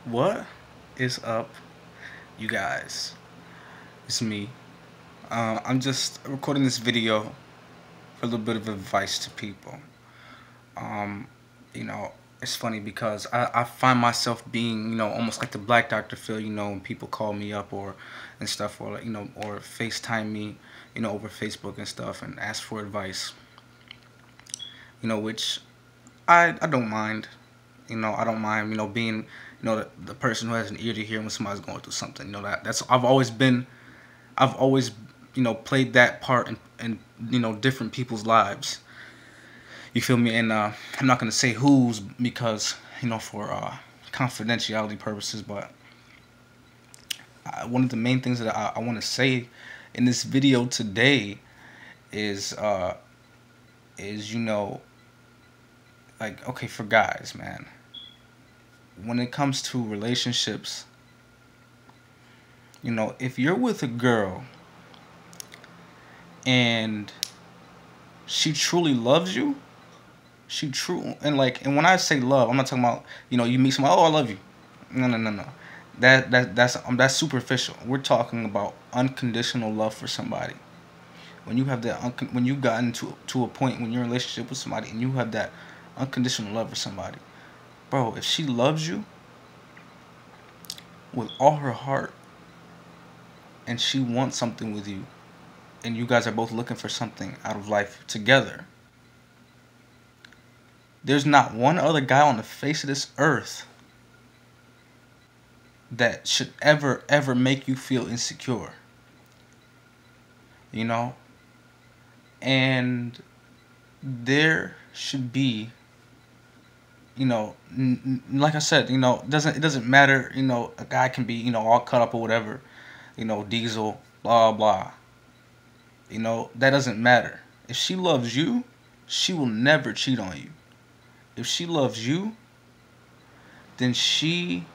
What is up, you guys? It's me. I'm just recording this video for a little bit of advice to people. Um, you know, it's funny because I find myself being, almost like the Black Dr. Phil, when people call me up or and stuff, or like, or FaceTime me, over Facebook and stuff and ask for advice, which I don't mind. I don't mind, being, the person who has an ear to hear when somebody's going through something. That's I've always, played that part in different people's lives. You feel me? And I'm not gonna say whose because for confidentiality purposes, but one of the main things that I want to say in this video today is is like, okay, for guys, man, when it comes to relationships, if you're with a girl and she truly loves you, she true and when I say love, I'm not talking about you meet somebody, oh, I love you. No, no, no, no. That's superficial. We're talking about unconditional love for somebody. When you have that when you gotten to a point when you're in a relationship with somebody and you have that unconditional love for somebody, bro, if she loves you with all her heart and she wants something with you and you guys are both looking for something out of life together, there's not one other guy on the face of this earth that should ever make you feel insecure. You know? And there should be, like I said, it doesn't matter, a guy can be, all cut up or whatever, diesel, blah blah. That doesn't matter. If she loves you, she will never cheat on you. If she loves you, then she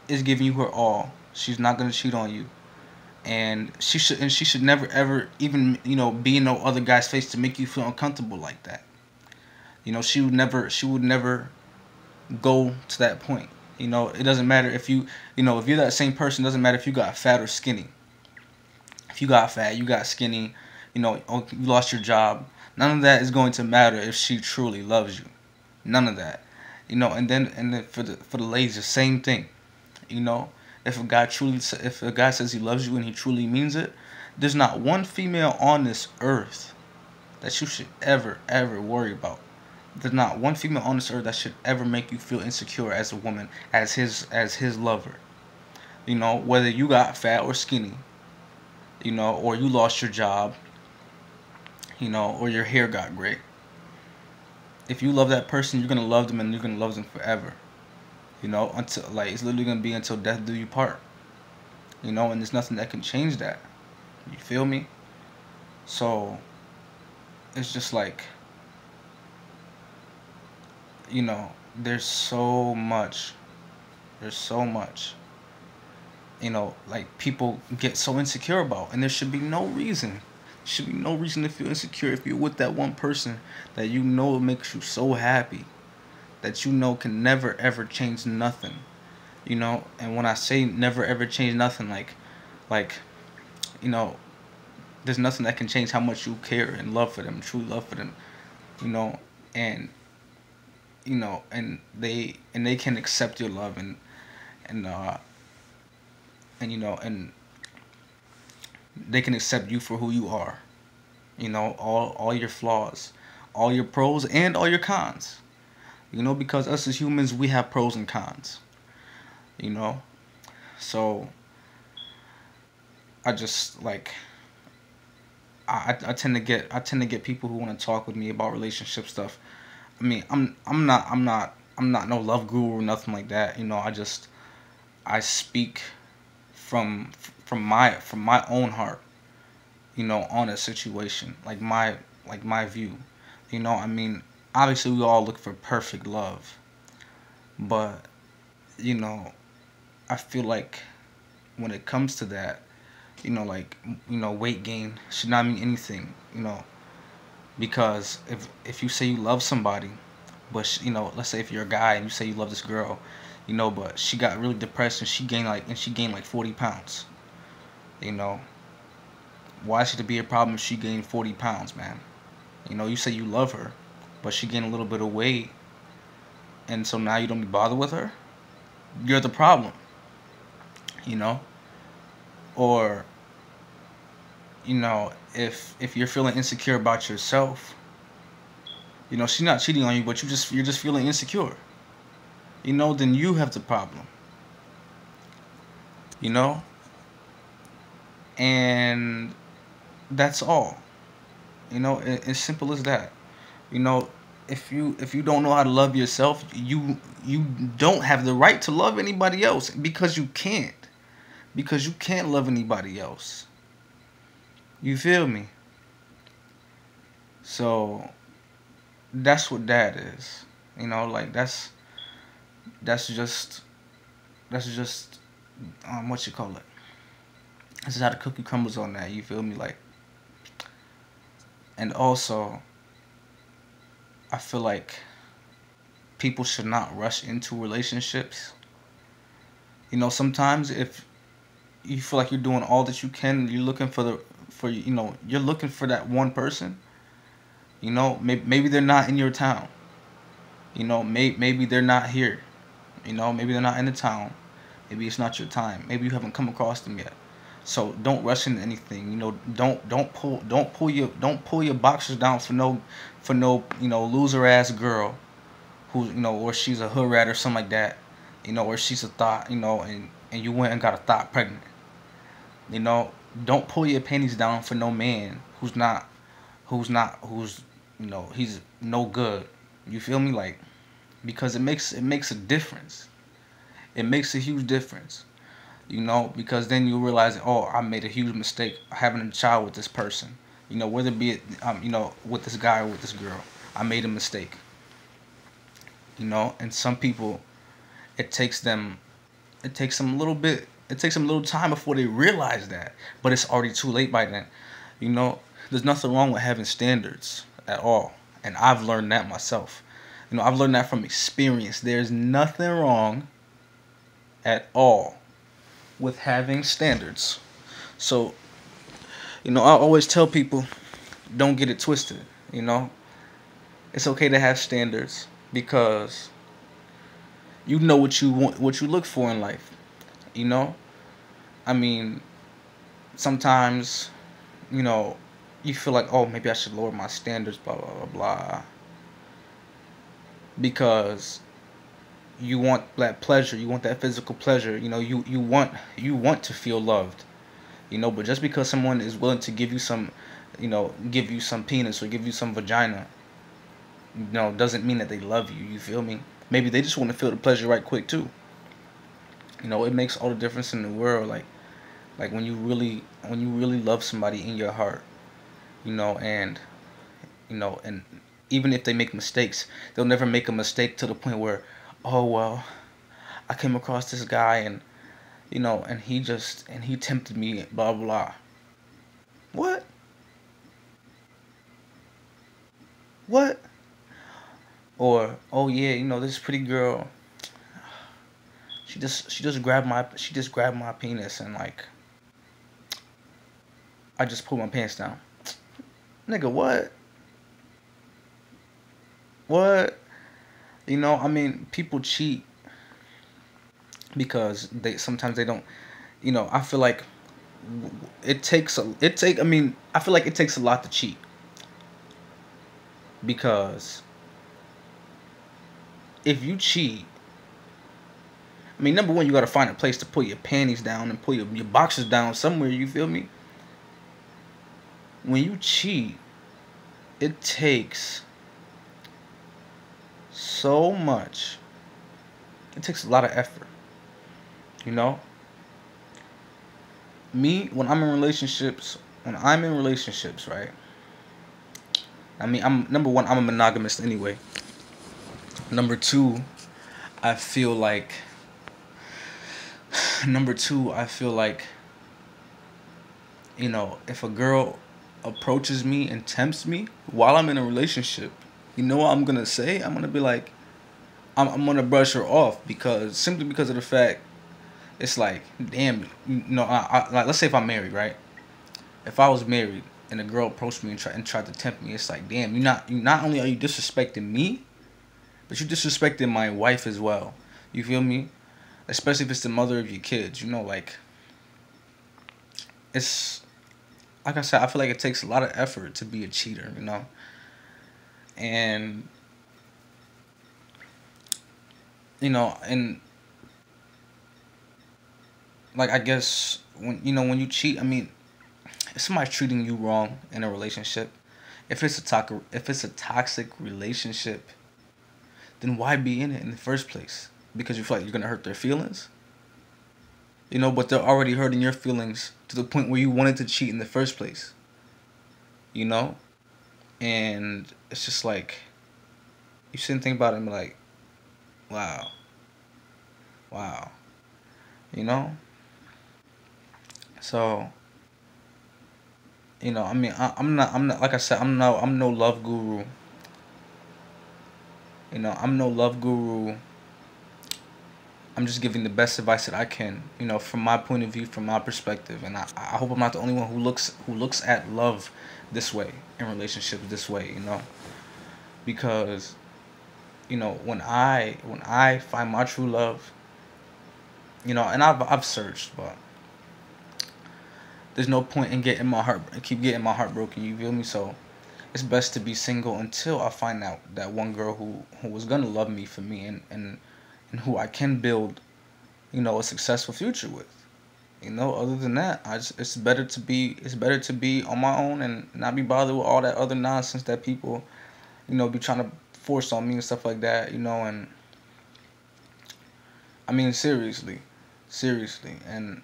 is giving you her all. She's not gonna cheat on you, and she should never ever even be in no other guy's face to make you feel uncomfortable like that. She would never go to that point. It doesn't matter if if you're that same person. It doesn't matter if you got fat or skinny. If you got fat, you got skinny, you lost your job. None of that is going to matter if she truly loves you. None of that. And then for the ladies, the same thing. You know, if a guy says he loves you and he truly means it, there's not one female on this earth that you should ever worry about. There's not one female on this earth that should ever make you feel insecure as a woman, as his lover. Whether you got fat or skinny, or you lost your job, or your hair got gray. If you love that person, you're gonna love them and you're gonna love them forever. Until, like, it's literally gonna be until death do you part. And there's nothing that can change that. You feel me? So it's just like, there's so much. There's so much. Like, people get so insecure about, and there should be no reason. There should be no reason to feel insecure if you're with that one person that makes you so happy, that can never ever change nothing. And when I say never ever change nothing, like you know there's nothing that can change how much you care and love for them, true love for them. you know and and they can accept your love, and and they can accept you for who you are. All your flaws, all your pros and all your cons. Because us as humans, we have pros and cons. you know so I just, like, I tend to get people who want to talk with me about relationship stuff. I mean, I'm not no love guru or nothing like that. I speak from from my own heart, on a situation, like my view. I mean, obviously we all look for perfect love, but you know, I feel like when it comes to that, like, weight gain should not mean anything. Because if you say you love somebody, but let's say if you're a guy and you say you love this girl, But she got really depressed and she gained like 40 pounds. You know, why should it be a problem if she gained 40 pounds, man? You say you love her, but she gained a little bit of weight, and so now you don't be bothered with her. You're the problem, you know. Or if you're feeling insecure about yourself, she's not cheating on you, but you're just feeling insecure. Then you have the problem. You know, and that's all. As simple as that. You know, if you don't know how to love yourself, you don't have the right to love anybody else because you can't. Because you can't love anybody else. You feel me? So that's what that is. Like that's just that's just what you call it. This is how the cookie crumbles on that. You feel me? Like, and also I feel like people should not rush into relationships. Sometimes if you feel like you're doing all that you can, you're looking you're looking for that one person. Maybe they're not in your town. Maybe they're not here. Maybe they're not in the town. Maybe it's not your time. Maybe you haven't come across them yet. So don't rush into anything. Don't pull your boxers down for no loser ass girl who or she's a hood rat or something like that. Or she's a thought. And you went and got a thought pregnant. Don't pull your panties down for no man who's he's no good. You feel me? Like, because it makes a difference. It makes a huge difference. Because then you realize, oh, I made a huge mistake having a child with this person. Whether it be it, with this guy or with this girl, I made a mistake. And some people, it takes them a little time before they realize that, but it's already too late by then. There's nothing wrong with having standards at all, and I've learned that myself. I've learned that from experience. There's nothing wrong at all with having standards. So, I always tell people, don't get it twisted. It's okay to have standards because you know what you want, what you look for in life. You know, I mean, sometimes, you know, you feel like, oh, maybe I should lower my standards, blah blah blah blah, because you want that pleasure, you want that physical pleasure. You want to feel loved. But just because someone is willing to give you some, give you some penis or give you some vagina, doesn't mean that they love you. You feel me? Maybe they just want to feel the pleasure right quick too. It makes all the difference in the world. Like when you really love somebody in your heart, and and even if they make mistakes, they'll never make a mistake to the point where, oh well, I came across this guy and and he tempted me, blah blah. What? What? Or, oh yeah, this pretty girl, she just grabbed my penis and like I just pulled my pants down. Nigga, what? What? I mean, people cheat because they sometimes they don't. I feel like I feel like it takes a lot to cheat because if you cheat, I mean, number one, you gotta find a place to pull your panties down and pull your boxers down somewhere. You feel me? When you cheat, it takes so much. It takes a lot of effort. You know, me when I'm in relationships, right? I mean, I'm number one. I'm a monogamist anyway. Number two, I feel like. Number two, I feel like. If a girl approaches me and tempts me while I'm in a relationship, you know what I'm gonna say? I'm gonna be like, I'm gonna brush her off because simply because of the fact it's like, damn, like let's say if I'm married, right? If I was married and a girl approached me and tried to tempt me, it's like, damn, you not only are you disrespecting me, but you disrespecting my wife as well. You feel me? Especially if it's the mother of your kids. Like it's like I said, I feel like it takes a lot of effort to be a cheater. And and like I guess when you cheat, I mean, if somebody's treating you wrong in a relationship, if it's a toxic relationship, then why be in it in the first place? Because you feel like you're gonna hurt their feelings, but they're already hurting your feelings to the point where you wanted to cheat in the first place, you know, and it's just like you shouldn't think about it and be like, wow, wow, you know. So I mean, I'm not like I said, I'm no love guru. I'm no love guru. I'm just giving the best advice that I can, from my point of view, from my perspective, and I hope I'm not the only one who looks at love this way and relationships this way, because when I find my true love, and I've searched, but there's no point in keep getting my heart broken. You feel me? So it's best to be single until I find out that one girl who was gonna love me for me and who I can build, a successful future with. Other than that, it's better to be on my own and not be bothered with all that other nonsense that people, be trying to force on me and stuff like that, and I mean seriously, and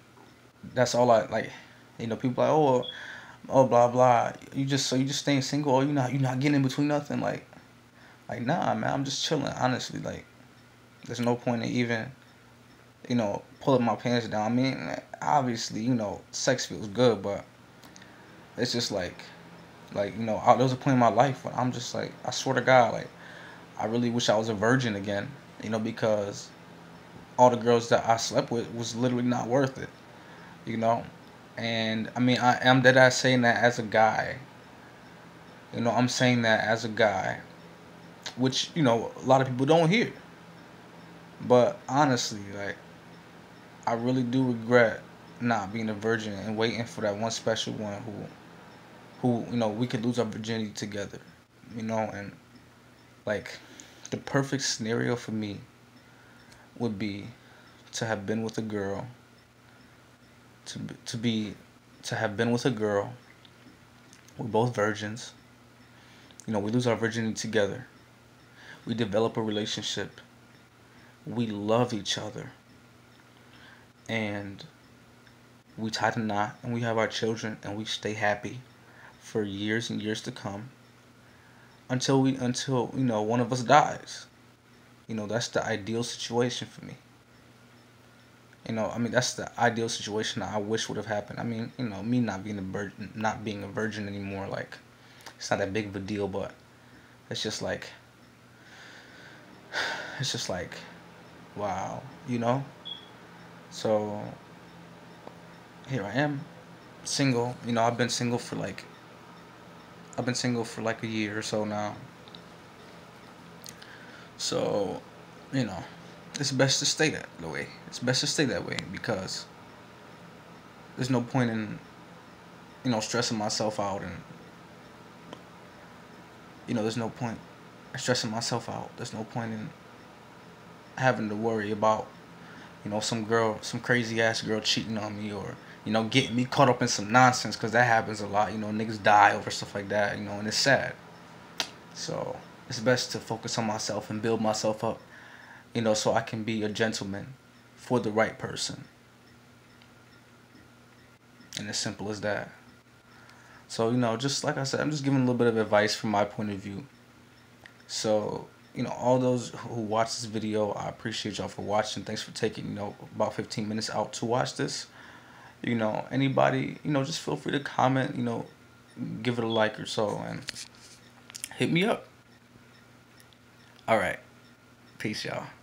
that's all I like. People like, oh, blah blah. You just staying single, or you not getting in between nothing, like nah, man. I'm just chilling, honestly. Like, there's no point in even pulling my pants down. I mean, obviously, sex feels good, but it's just like there was a point in my life when I'm just like, I swear to God, like, I really wish I was a virgin again, because all the girls that I slept with was literally not worth it, you know. And I mean, I am dead ass saying that as a guy. I'm saying that as a guy, which a lot of people don't hear. But honestly, like, I really do regret not being a virgin and waiting for that one special one who we could lose our virginity together, and like the perfect scenario for me would be to have been with a girl to be to have been with a girl. We're both virgins. We lose our virginity together. We develop a relationship. We love each other, and we tie the knot, and we have our children, and we stay happy for years and years to come until one of us dies. That's the ideal situation for me. I mean, that's the ideal situation that I wish would have happened. I mean, me not being a virgin anymore, like, it's not that big of a deal, but it's just like it's just like wow, So here I am, single. I've been single for like a year or so now. So, you know, it's best to stay that the way. It's best to stay that way because there's no point in stressing myself out, and there's no point in stressing myself out. There's no point in having to worry about some crazy ass girl cheating on me, or getting me caught up in some nonsense, because that happens a lot. Niggas die over stuff like that. And it's sad. So it's best to focus on myself and build myself up, so I can be a gentleman for the right person. And as simple as that. So, just like I said, I'm just giving a little bit of advice from my point of view. So, all those who watch this video, I appreciate y'all for watching. Thanks for taking, about 15 minutes out to watch this. Anybody, just feel free to comment, give it a like or so, and hit me up. All right. Peace, y'all.